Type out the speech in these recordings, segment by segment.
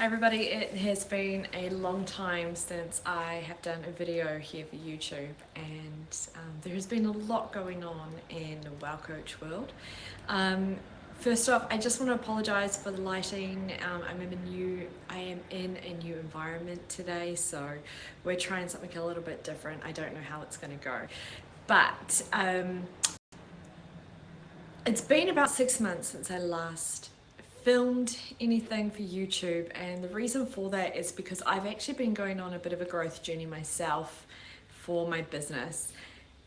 Hi everybody, it has been a long time since I have done a video here for YouTube, and there has been a lot going on in the WOW Coach world. First off, I just want to apologize for the lighting. I am in a new environment today, so we're trying something a little bit different. I don't know how it's going to go, but it's been about 6 months since I last filmed anything for YouTube, and the reason for that is because I've actually been going on a bit of a growth journey myself for my business.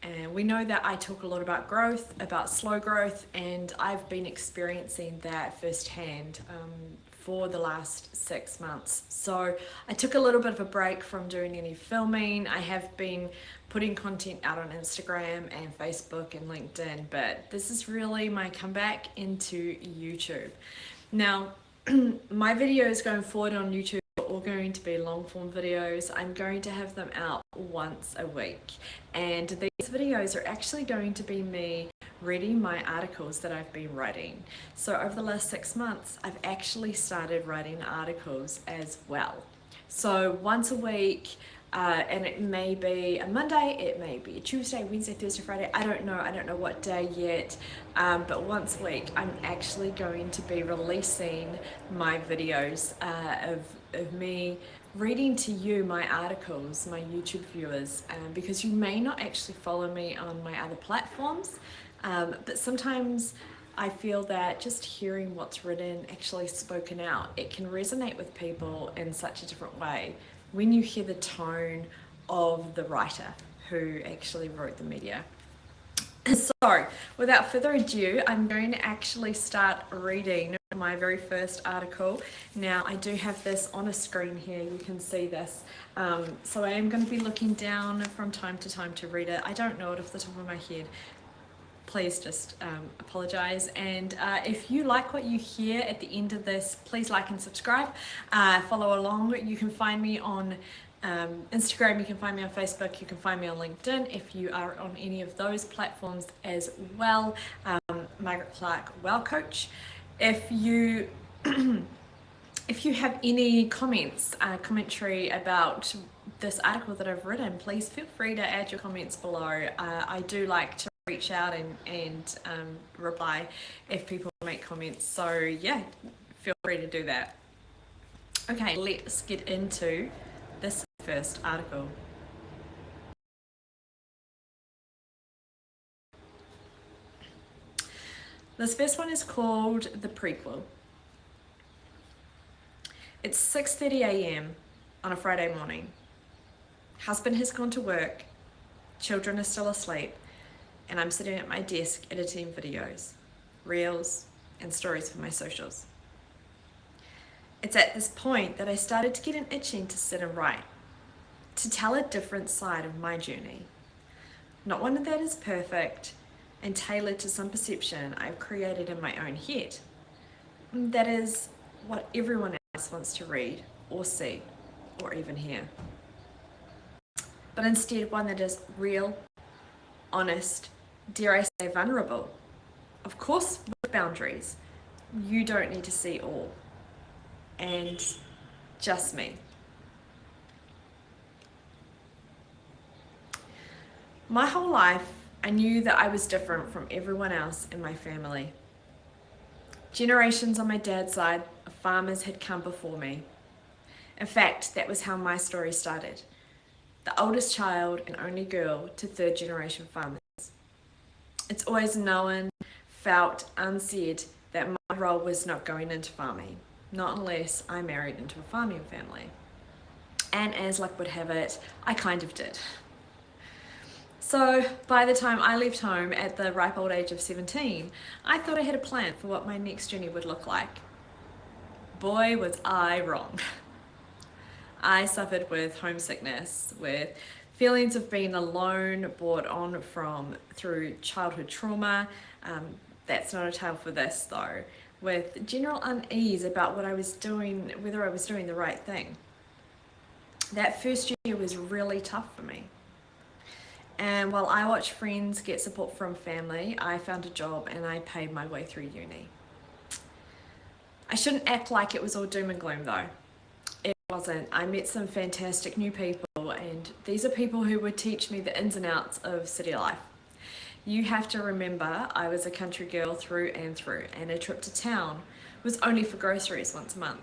And we know that I talk a lot about growth, about slow growth, and I've been experiencing that firsthand for the last 6 months. So I took a little bit of a break from doing any filming. I have been putting content out on Instagram and Facebook and LinkedIn, but this is really my comeback into YouTube. Now, my videos going forward on YouTube are all going to be long form videos. I'm going to have them out once a week, and these videos are actually going to be me reading my articles that I've been writing. So over the last 6 months, I've actually started writing articles as well. So once a week, and it may be a Monday, it may be a Tuesday, Wednesday, Thursday, Friday, I don't know what day yet, but once a week I'm actually going to be releasing my videos of me reading to you my articles, my YouTube viewers, because you may not actually follow me on my other platforms, but sometimes I feel that just hearing what's written, actually spoken out, it can resonate with people in such a different way when you hear the tone of the writer who actually wrote the media. So, without further ado, I'm going to actually start reading my very first article. Now, I do have this on a screen here, you can see this. So I am going to be looking down from time to time to read it. I don't know it off the top of my head. Please just apologize, and if you like what you hear at the end of this, please like and subscribe, follow along. You can find me on Instagram, you can find me on Facebook, you can find me on LinkedIn if you are on any of those platforms as well. Margaret Clark, WOW Coach. If you if you have any comments, commentary about this article that I've written, please feel free to add your comments below. I do like to reach out and reply if people make comments, so yeah, feel free to do that. Okay, let's get into this first article. This first one is called The Prequel. It's 6:30 a.m. on a Friday morning. Husband has gone to work, children are still asleep, and I'm sitting at my desk editing videos, reels, and stories for my socials. It's at this point that I started to get an itching to sit and write, to tell a different side of my journey. Not one that is perfect and tailored to some perception I've created in my own head. That is what everyone else wants to read or see or even hear. But instead one that is real, honest, dare I say vulnerable. Of course, with boundaries. You don't need to see all. And just me. My whole life, I knew that I was different from everyone else in my family. Generations on my dad's side of farmers had come before me. In fact, that was how my story started. The oldest child and only girl to third generation farmers. It's always known, felt, unsaid that my role was not going into farming, not unless I married into a farming family. And as luck would have it, I kind of did. So by the time I left home at the ripe old age of 17, I thought I had a plan for what my next journey would look like. Boy, was I wrong. I suffered with homesickness, with feelings of being alone brought on through childhood trauma. That's not a tale for this though. With general unease about what I was doing, whether I was doing the right thing. That first year was really tough for me. And while I watched friends get support from family, I found a job and I paid my way through uni. I shouldn't act like it was all doom and gloom though. wasn't. I met some fantastic new people, and these are people who would teach me the ins and outs of city life. You have to remember, I was a country girl through and through, and a trip to town was only for groceries once a month.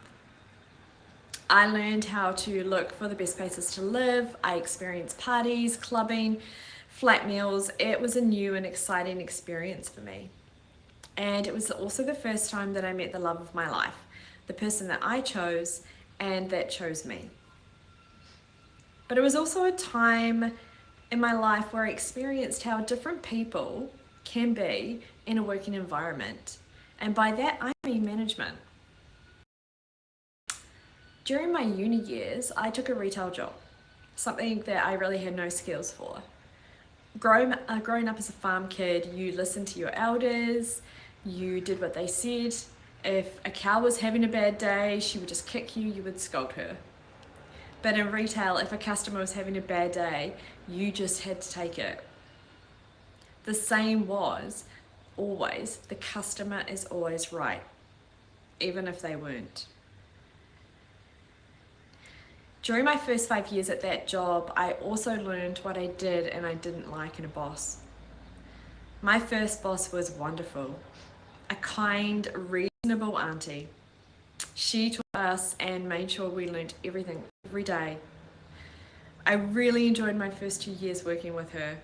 I learned how to look for the best places to live. I experienced parties, clubbing, flat meals. It was a new and exciting experience for me. And it was also the first time that I met the love of my life, the person that I chose and that chose me. But it was also a time in my life where I experienced how different people can be in a working environment. And by that, I mean management. During my uni years, I took a retail job, something that I really had no skills for. Growing up as a farm kid, you listened to your elders, you did what they said. If a cow was having a bad day, she would just kick you, you would scold her. But in retail, if a customer was having a bad day, you just had to take it. The saying was always, the customer is always right, even if they weren't. During my first 5 years at that job, I also learned what I did and I didn't like in a boss. My first boss was wonderful, a kind, reasonable auntie. She taught us and made sure we learned everything every day. I really enjoyed my first 2 years working with her.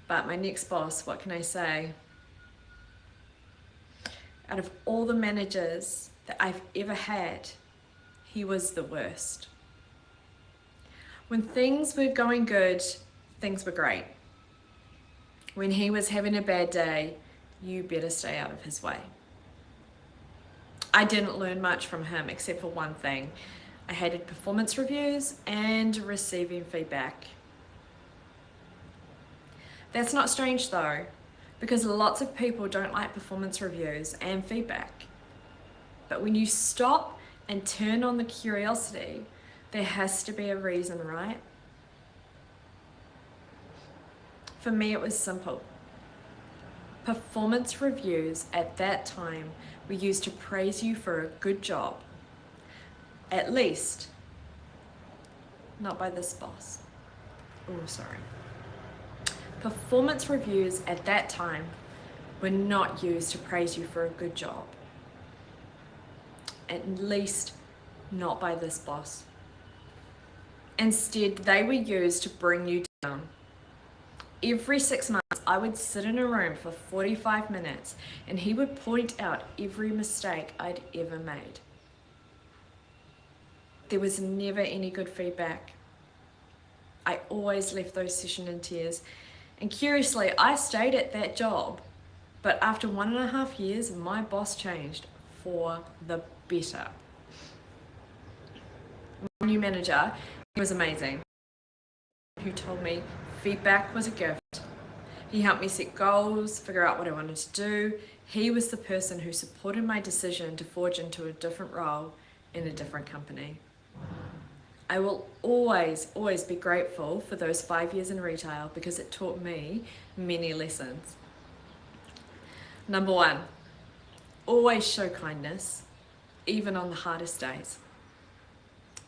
But my next boss, what can I say? Out of all the managers that I've ever had, he was the worst. When things were going good, things were great. When he was having a bad day, you better stay out of his way. I didn't learn much from him except for one thing. I hated performance reviews and receiving feedback. That's not strange though, because lots of people don't like performance reviews and feedback. But when you stop and turn on the curiosity, there has to be a reason, right? For me, it was simple. Performance reviews at that time were used to praise you for a good job. At least, not by this boss. Oh, sorry. Performance reviews at that time were not used to praise you for a good job. At least, not by this boss. Instead, they were used to bring you down. Every 6 months, I would sit in a room for 45 minutes and he would point out every mistake I'd ever made. There was never any good feedback. I always left those sessions in tears. And curiously, I stayed at that job, but after 1.5 years, my boss changed for the better. My new manager, he was amazing, who told me feedback was a gift. He helped me set goals, figure out what I wanted to do. He was the person who supported my decision to forge into a different role in a different company. I will always be grateful for those 5 years in retail because it taught me many lessons. Number 1, always show kindness, even on the hardest days.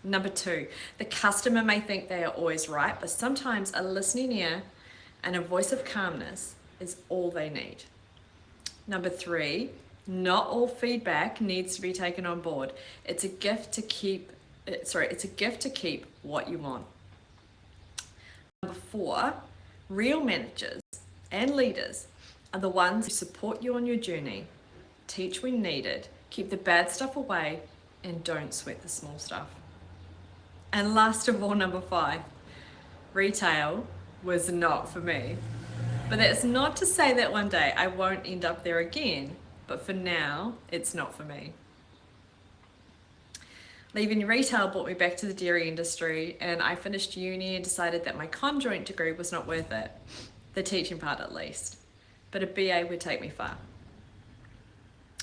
Number 2, the customer may think they are always right, but sometimes a listening ear and a voice of calmness is all they need. Number 3, not all feedback needs to be taken on board. It's a gift to keep what you want. Number 4, real managers and leaders are the ones who support you on your journey, teach when needed, keep the bad stuff away, and don't sweat the small stuff. And last of all, number 5, retail was not for me. But that's not to say that one day I won't end up there again, but for now, it's not for me. Leaving retail brought me back to the dairy industry, and I finished uni and decided that my conjoint degree was not worth it, the teaching part at least, but a BA would take me far.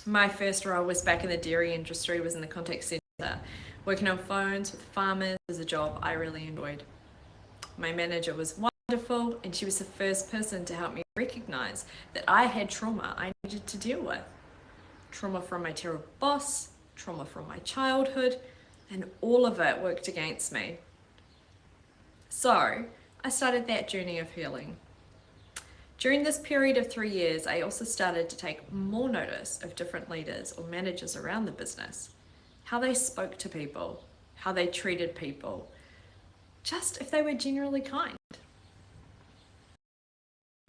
My first role was back in the dairy industry, was in the contact centre. Working on phones with farmers was a job I really enjoyed. My manager was wonderful, and she was the first person to help me recognise that I had trauma I needed to deal with. Trauma from my terrible boss, trauma from my childhood, and all of it worked against me. So I started that journey of healing. During this period of 3 years, I also started to take more notice of different leaders or managers around the business, how they spoke to people, how they treated people, just if they were generally kind.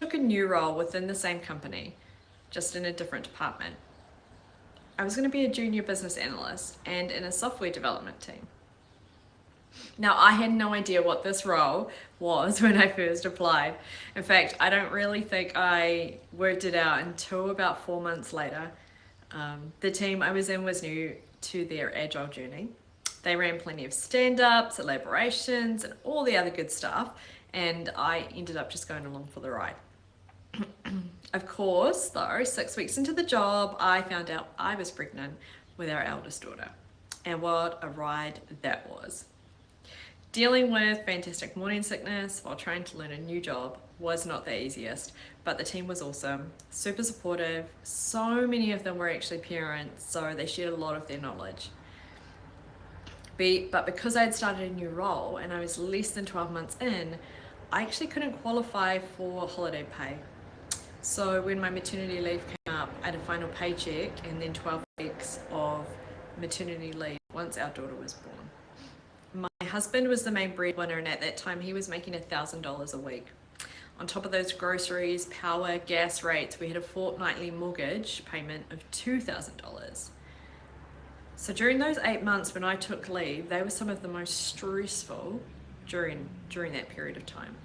I took a new role within the same company, just in a different department. I was going to be a junior business analyst and in a software development team. Now, I had no idea what this role was when I first applied. In fact, I don't really think I worked it out until about 4 months later. The team I was in was new to their agile journey. They ran plenty of stand-ups, elaborations, and all the other good stuff, and I ended up just going along for the ride. Of course, though, 6 weeks into the job, I found out I was pregnant with our eldest daughter, and what a ride that was. Dealing with fantastic morning sickness while trying to learn a new job was not the easiest, but the team was awesome, super supportive. So many of them were actually parents, so they shared a lot of their knowledge. But because I had started a new role and I was less than 12 months in, I actually couldn't qualify for holiday pay. So when my maternity leave came up, I had a final paycheck and then 12 weeks of maternity leave once our daughter was born. My husband was the main breadwinner, and at that time he was making $1,000 a week. On top of those groceries, power, gas rates, we had a fortnightly mortgage payment of $2,000. So during those 8 months when I took leave, they were some of the most stressful during that period of time.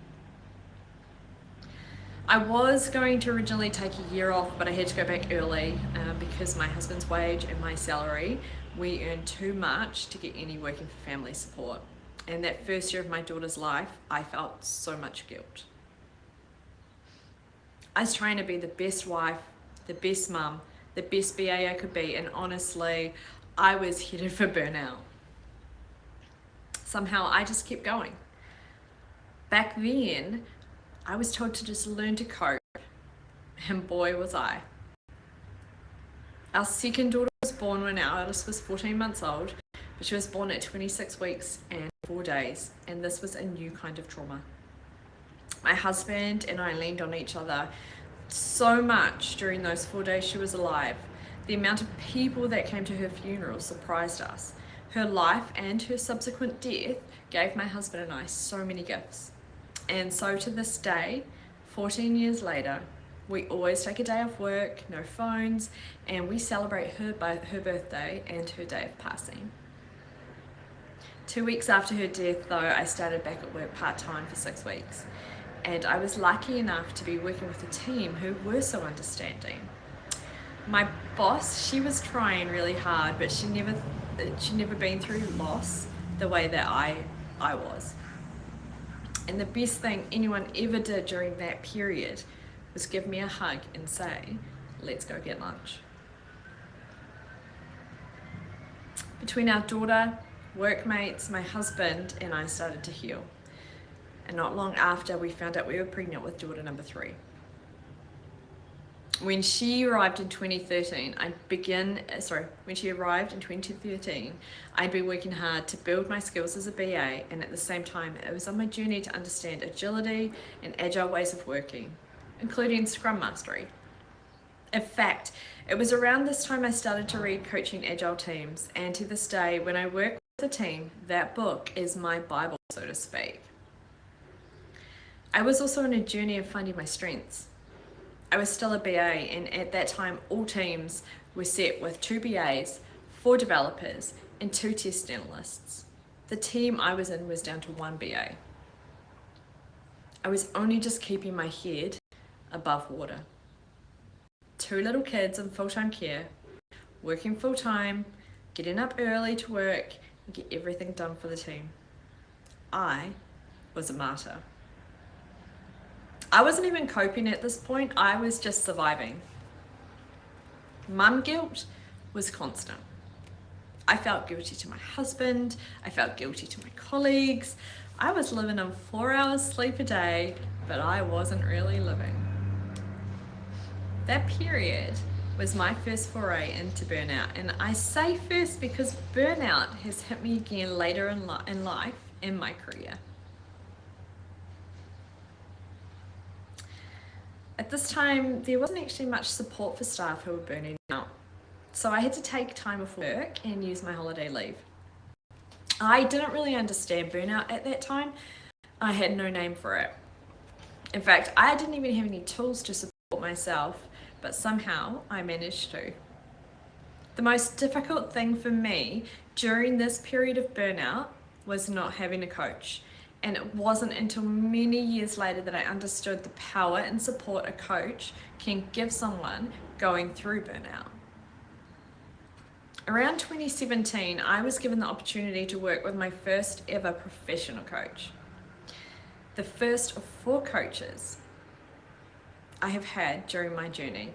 I was going to originally take a year off, but I had to go back early because my husband's wage and my salary, we earned too much to get any working for family support. And that first year of my daughter's life, I felt so much guilt. I was trying to be the best wife, the best mum, the best BA I could be, and honestly, I was headed for burnout. Somehow I just kept going. Back then, I was told to just learn to cope, and boy was I. Our second daughter was born when our eldest was 14 months old, but she was born at 26 weeks and 4 days, and this was a new kind of trauma. My husband and I leaned on each other so much during those 4 days she was alive. The amount of people that came to her funeral surprised us. Her life and her subsequent death gave my husband and I so many gifts. And so to this day, 14 years later, we always take a day off work, no phones, and we celebrate her birthday and her day of passing. 2 weeks after her death, though, I started back at work part-time for 6 weeks. And I was lucky enough to be working with a team who were so understanding. My boss, she was trying really hard, but she'd never been through loss the way that I was. And the best thing anyone ever did during that period was give me a hug and say, let's go get lunch. Between our daughter, workmates, my husband, and I started to heal. And not long after, we found out we were pregnant with daughter number 3. When she arrived in 2013, I'd been working hard to build my skills as a BA, and at the same time, it was on my journey to understand agility and agile ways of working, including Scrum Mastery. In fact, it was around this time I started to read Coaching Agile Teams, and to this day, when I work with a team, that book is my Bible, so to speak. I was also on a journey of finding my strengths. I was still a BA, and at that time, all teams were set with 2 BAs, 4 developers, and 2 test analysts. The team I was in was down to 1 BA. I was only just keeping my head above water. 2 little kids in full-time care, working full-time, getting up early to work, and get everything done for the team. I was a martyr. I wasn't even coping at this point, I was just surviving. Mum guilt was constant. I felt guilty to my husband, I felt guilty to my colleagues. I was living on 4 hours sleep a day, but I wasn't really living. That period was my first foray into burnout. And I say first because burnout has hit me again later in life in my career. At this time, there wasn't actually much support for staff who were burning out. So I had to take time off work and use my holiday leave. I didn't really understand burnout at that time. I had no name for it. In fact, I didn't even have any tools to support myself, but somehow I managed to. The most difficult thing for me during this period of burnout was not having a coach. And it wasn't until many years later that I understood the power and support a coach can give someone going through burnout. Around 2017, I was given the opportunity to work with my first ever professional coach. The first of 4 coaches I have had during my journey.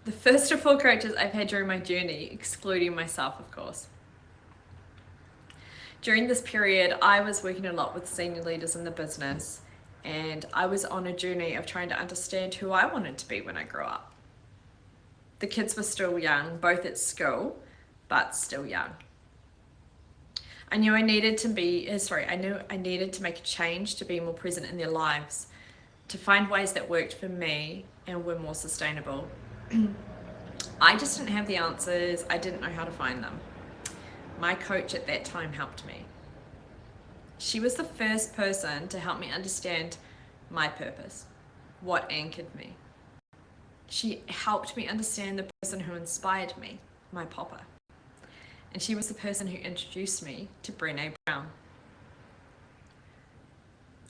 The first of 4 coaches I've had during my journey, excluding myself, of course. During this period, I was working a lot with senior leaders in the business, and I was on a journey of trying to understand who I wanted to be when I grew up. The kids were still young, both at school, but still young. I knew I needed to make a change to be more present in their lives, to find ways that worked for me and were more sustainable. I just didn't have the answers. I didn't know how to find them. My coach at that time helped me. She was the first person to help me understand my purpose, what anchored me. She helped me understand the person who inspired me, my papa. And she was the person who introduced me to Brené Brown.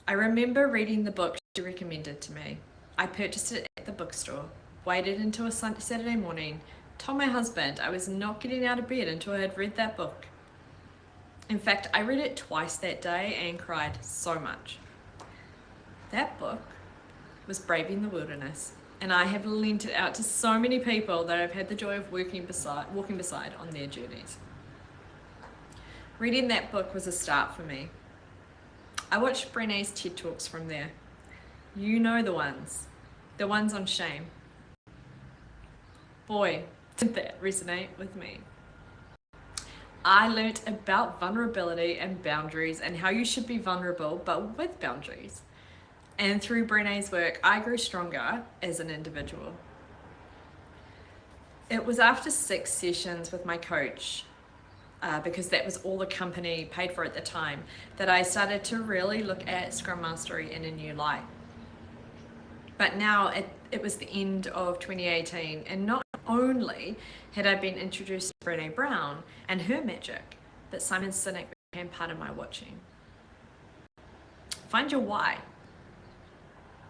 I remember reading the book she recommended to me. I purchased it at the bookstore, waited until a Saturday morning, told my husband I was not getting out of bed until I had read that book. In fact, I read it twice that day and cried so much. That book was Braving the Wilderness, and I have lent it out to so many people that I've had the joy of walking beside on their journeys. Reading that book was a start for me. I watched Brené's TED Talks from there. You know the ones on shame. Boy, did that resonate with me. I learnt about vulnerability and boundaries and how you should be vulnerable, but with boundaries. And through Brené's work, I grew stronger as an individual. It was after 6 sessions with my coach, because that was all the company paid for at the time, that I started to really look at Scrum Mastery in a new light. But now it was the end of 2018, and not only had I been introduced to Brené Brown and her magic, but Simon Sinek became part of my watching. Find your why.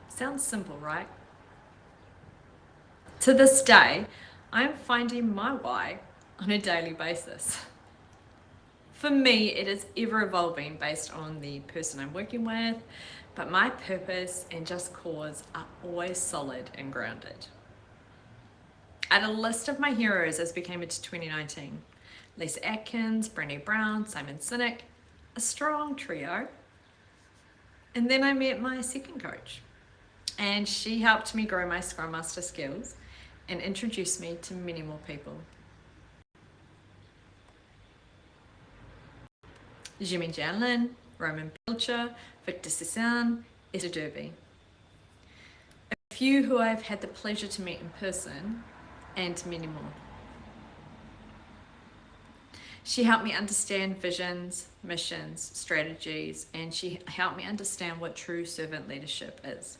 Sounds simple, right? To this day, I'm finding my why on a daily basis. For me, it is ever evolving based on the person I'm working with, but my purpose and just cause are always solid and grounded. I had a list of my heroes as we came into 2019. Lisa Atkins, Brené Brown, Simon Sinek, a strong trio. And then I met my second coach, and she helped me grow my Scrum Master skills and introduced me to many more people. Jimmy Janlin, Roman Pilcher, Victor Cezanne, Esther Derby. A few who I've had the pleasure to meet in person, and many more. She helped me understand visions, missions, strategies, and she helped me understand what true servant leadership is.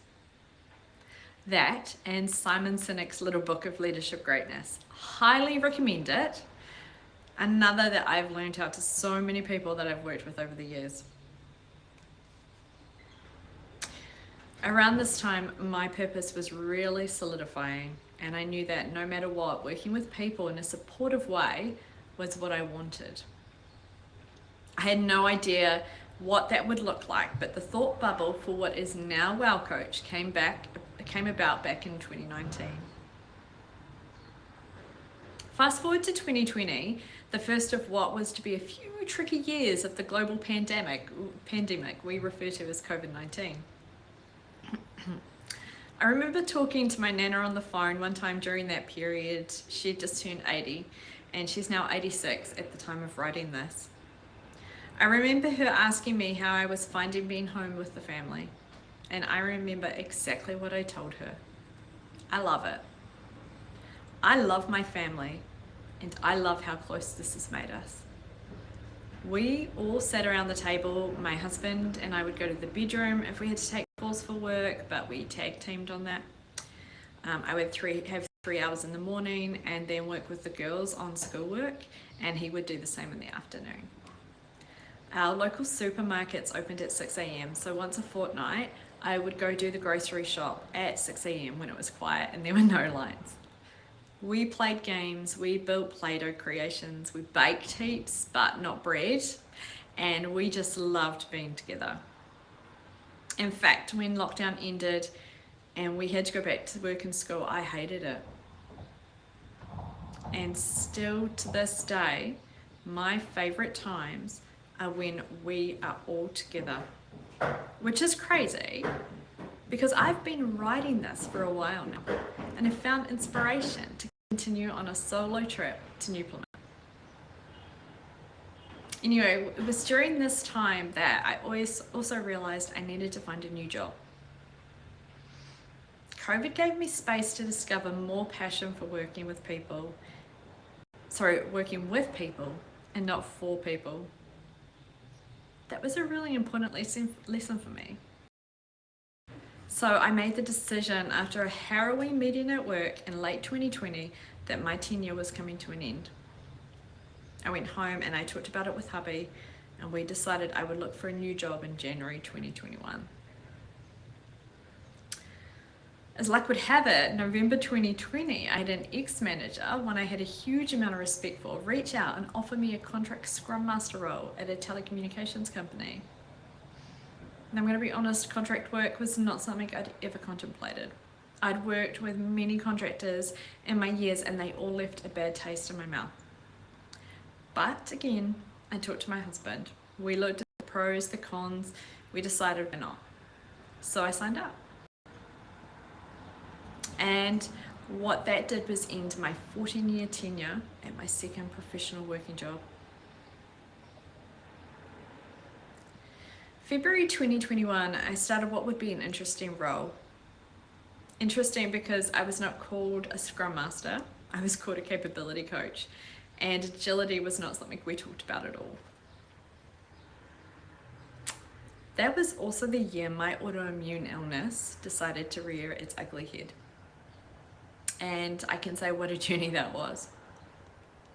That and Simon Sinek's little book of leadership greatness. Highly recommend it. Another that I've learned out to so many people that I've worked with over the years. Around this time, my purpose was really solidifying, and I knew that no matter what, working with people in a supportive way was what I wanted. I had no idea what that would look like, but the thought bubble for what is now Wow Coach came about back in 2019. Fast forward to 2020, the first of what was to be a few tricky years of the global pandemic we refer to as COVID-19. I remember talking to my nana on the phone one time during that period. She had just turned 80 and she's now 86 at the time of writing this. I remember her asking me how I was finding being home with the family, and I remember exactly what I told her. I love it. I love my family, and I love how close this has made us. We all sat around the table. My husband and I would go to the bedroom if we had to take calls for work, but we tag teamed on that. I would have 3 hours in the morning and then work with the girls on schoolwork, and he would do the same in the afternoon. Our local supermarkets opened at 6 a.m, so once a fortnight I would go do the grocery shop at 6 a.m. when it was quiet and there were no lines. We played games, we built Play-Doh creations, we baked heaps but not bread, and we just loved being together. In fact, when lockdown ended and we had to go back to work and school, I hated it. And still to this day, my favourite times are when we are all together, which is crazy because I've been writing this for a while now and have found inspiration to continue on a solo trip to New Plymouth. Anyway, it was during this time that I also realised I needed to find a new job. COVID gave me space to discover more passion for working with people and not for people. That was a really important lesson for me. So I made the decision after a harrowing meeting at work in late 2020 that my tenure was coming to an end. I went home and I talked about it with hubby, and we decided I would look for a new job in January 2021. As luck would have it, November 2020, I had an ex-manager, one I had a huge amount of respect for, reach out and offer me a contract Scrum Master role at a telecommunications company. And I'm going to be honest, contract work was not something I'd ever contemplated. I'd worked with many contractors in my years and they all left a bad taste in my mouth. But again, I talked to my husband. We looked at the pros, the cons, we decided why not. So I signed up. And what that did was end my 14-year tenure at my second professional working job. February 2021, I started what would be an interesting role. Interesting because I was not called a Scrum Master, I was called a capability coach, and agility was not something we talked about at all. That was also the year my autoimmune illness decided to rear its ugly head. And I can say what a journey that was.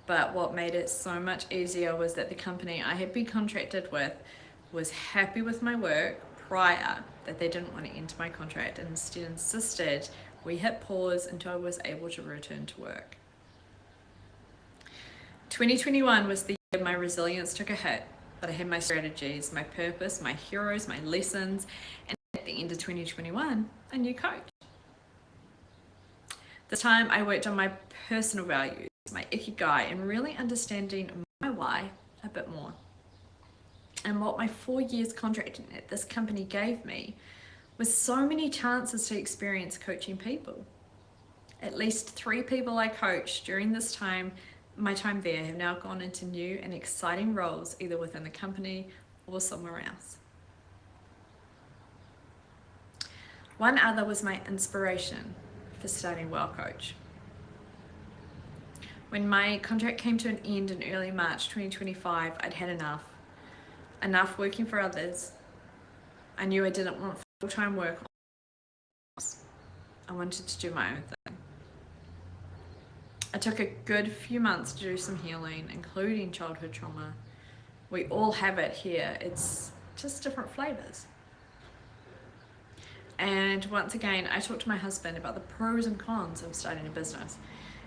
But what made it so much easier was that the company I had been contracted with was happy with my work prior, that they didn't want to end my contract and instead insisted we hit pause until I was able to return to work. 2021 was the year my resilience took a hit, but I had my strategies, my purpose, my heroes, my lessons, and at the end of 2021, a new coach. This time I worked on my personal values, my ikigai, and really understanding my why a bit more. And what my 4 years contracting at this company gave me was so many chances to experience coaching people. At least 3 people I coached during this time, my time there, have now gone into new and exciting roles either within the company or somewhere else. One other was my inspiration for starting Well Coach. When my contract came to an end in early March 2025, I'd had enough working for others. I knew I didn't want full-time work. I wanted to do my own thing. I took a good few months to do some healing, including childhood trauma. We all have it here, it's just different flavors. And once again, I talked to my husband about the pros and cons of starting a business.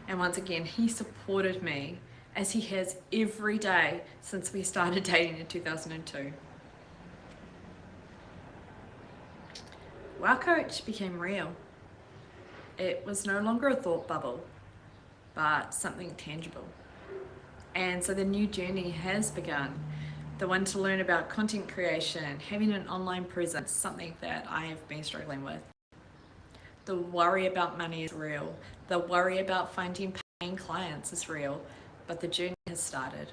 And once again, he supported me as he has every day since we started dating in 2002. Wow Coach became real. It was no longer a thought bubble, but something tangible. And so the new journey has begun. The one to learn about content creation, having an online presence, something that I have been struggling with. The worry about money is real. The worry about finding paying clients is real, but the journey has started.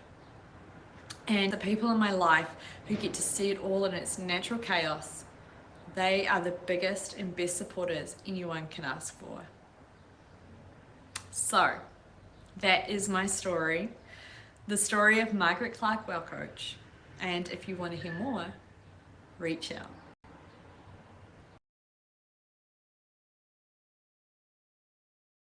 And the people in my life who get to see it all in its natural chaos, they are the biggest and best supporters anyone can ask for. So, that is my story. The story of Margaret Clark Well Coach. And if you want to hear more, reach out.